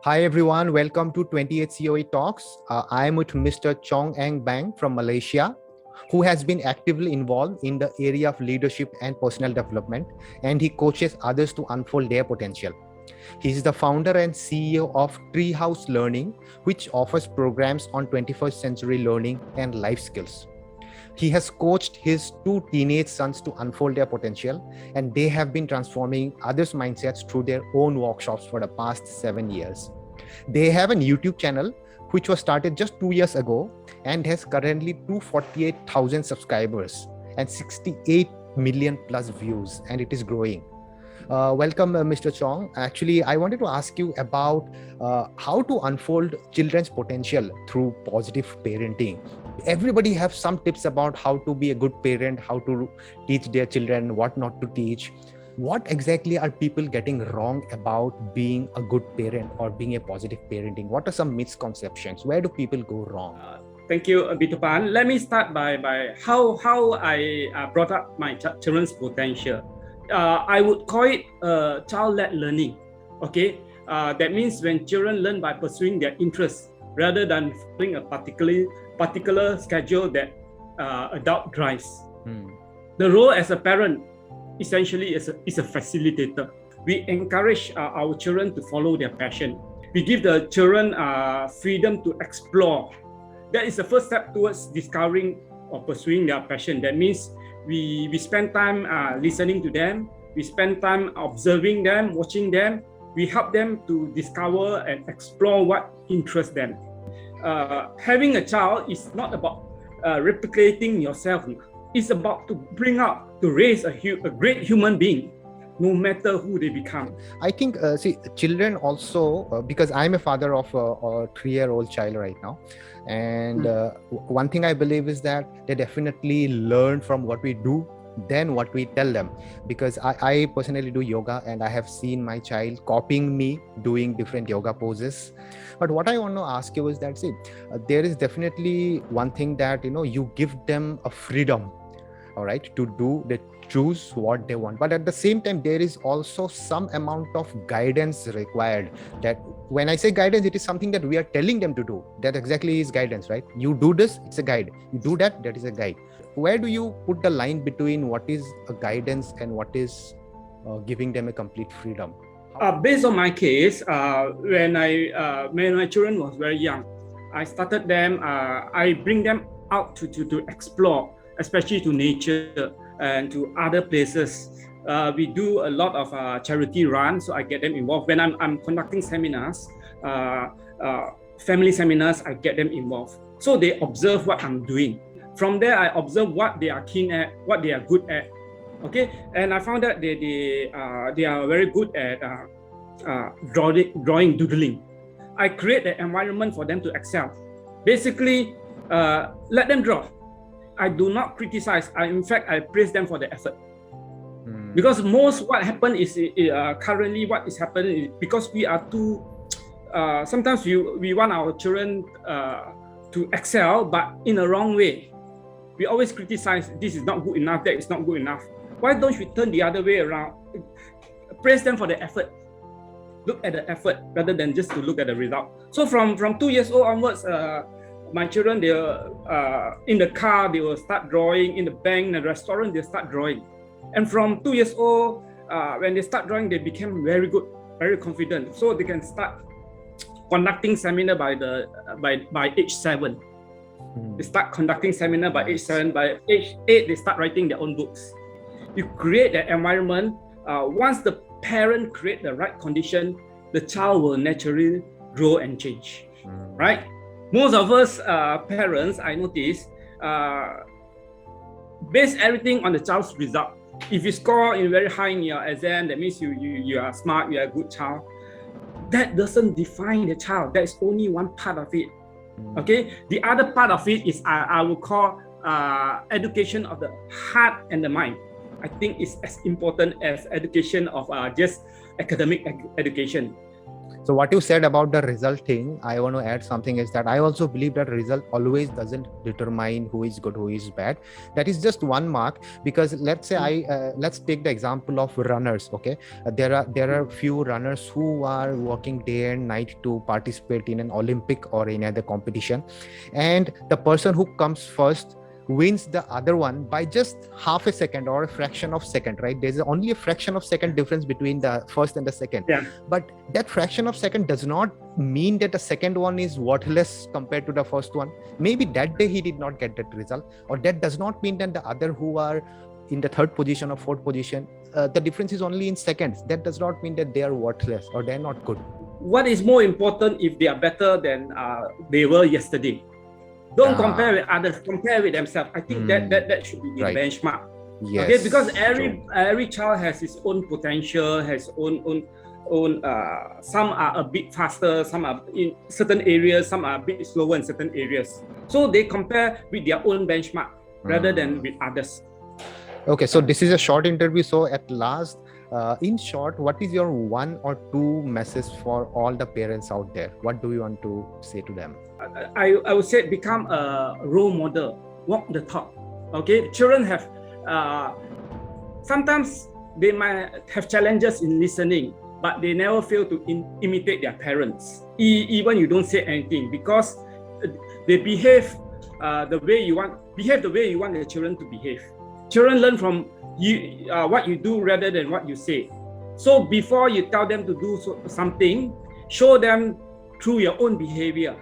Hi everyone, welcome to 28 COE Talks. I am with Mr. Chong Eng Beng from Malaysia, who has been actively involved in the area of leadership and personal development, and he coaches others to unfold their potential. He is the founder and CEO of Treehouse Learning, which offers programs on 21st century learning and life skills. He has coached his two teenage sons to unfold their potential, and they have been transforming others' mindsets through their own workshops for the past 7 years. They have a YouTube channel which was started just 2 years ago and has currently 248,000 subscribers and 68 million plus views, and it is growing. Welcome, Mr. Chong. Actually, I wanted to ask you about how to unfold children's potential through positive parenting. Everybody have some tips about how to be a good parent, how to teach their children, what not to teach. What exactly are people getting wrong about being a good parent or being a positive parenting? What are some misconceptions? Where do people go wrong? Thank you, Bitupan. Let me start by how I brought up my children's potential. I would call it child-led learning. Okay, that means when children learn by pursuing their interests rather than following a particular schedule that adult drives. The role as a parent essentially is a facilitator. We encourage our children to follow their passion. We give the children freedom to explore. That is the first step towards discovering or pursuing their passion. That means we spend time listening to them. We spend time observing them, watching them. We help them to discover and explore what interests them. Having a child is not about replicating yourself. It's about to bring up, to raise a great human being, no matter who they become. I think, children also, because I'm a father of a 3-year-old child right now. And one thing I believe is that they definitely learn from what we do than what we tell them, because I personally do yoga and I have seen my child copying me doing different yoga poses. But what I want to ask you is that, there is definitely one thing that, you give them a freedom, all right, to do, they choose what they want, but at the same time there is also some amount of guidance required. That when I say guidance, it is something that we are telling them to do. That exactly is guidance, right? You do this, it's a guide. You do that, that is a guide. Where do you put the line between what is a guidance and what is giving them a complete freedom? Based on my case, when my children was very young, I started them. I bring them out to explore, especially to nature and to other places. We do a lot of charity runs, so I get them involved. When I'm conducting seminars, family seminars, I get them involved. So they observe what I'm doing. From there, I observe what they are keen at, what they are good at. Okay, and I found that they are very good at drawing, doodling. I create an environment for them to excel. Basically, let them draw. I do not criticize. In fact, I praise them for the effort. Because what happened is currently what is happening is because we are too. Sometimes we want our children to excel, but in a wrong way. We always criticize. This is not good enough. That is not good enough. Why don't we turn the other way around? Praise them for the effort. Look at the effort rather than just to look at the result. So from 2 years old onwards. My children, they in the car, they will start drawing. In the bank, in the restaurant, they start drawing. And from 2 years old, when they start drawing, they became very good, very confident. So they can start conducting seminar by age 7. They start conducting seminar by age 7. By age 8, they start writing their own books. You create that environment. Once the parent create the right condition, the child will naturally grow and change, right? Most of us parents, I notice, base everything on the child's result. If you score in very high in your exam, that means you are smart, you are a good child. That doesn't define the child. That is only one part of it. Okay, the other part of it is I will call education of the heart and the mind. I think it's as important as education of just academic education. So what you said about the result thing, I want to add something is that I also believe that result always doesn't determine who is good, who is bad. That is just one mark, because let's say let's take the example of runners. Okay, there are few runners who are working day and night to participate in an Olympic or in other competition, and the person who comes first wins the other one by just half a second or a fraction of second, right? There's only a fraction of second difference between the first and the second. Yeah. But that fraction of second does not mean that the second one is worthless compared to the first one. Maybe that day he did not get that result, or that does not mean that the other who are in the third position or fourth position, the difference is only in seconds. That does not mean that they are worthless or they're not good. What is more important if they are better than they were yesterday? Don't compare with others, compare with themselves. I think that should be the benchmark. Yes, okay, because every child has his own potential, has own some are a bit faster, some are in certain areas, some are a bit slower in certain areas. So they compare with their own benchmark rather than with others. Okay, so this is a short interview. So at last, in short, what is your 1 or 2 message for all the parents out there? What do you want to say to them? I would say become a role model, walk the talk. Okay, children have sometimes they might have challenges in listening, but they never fail to imitate their parents. Even you don't say anything, because they behave the way you want the children to behave. Children learn from you what you do rather than what you say. So before you tell them to do something, show them through your own behavior.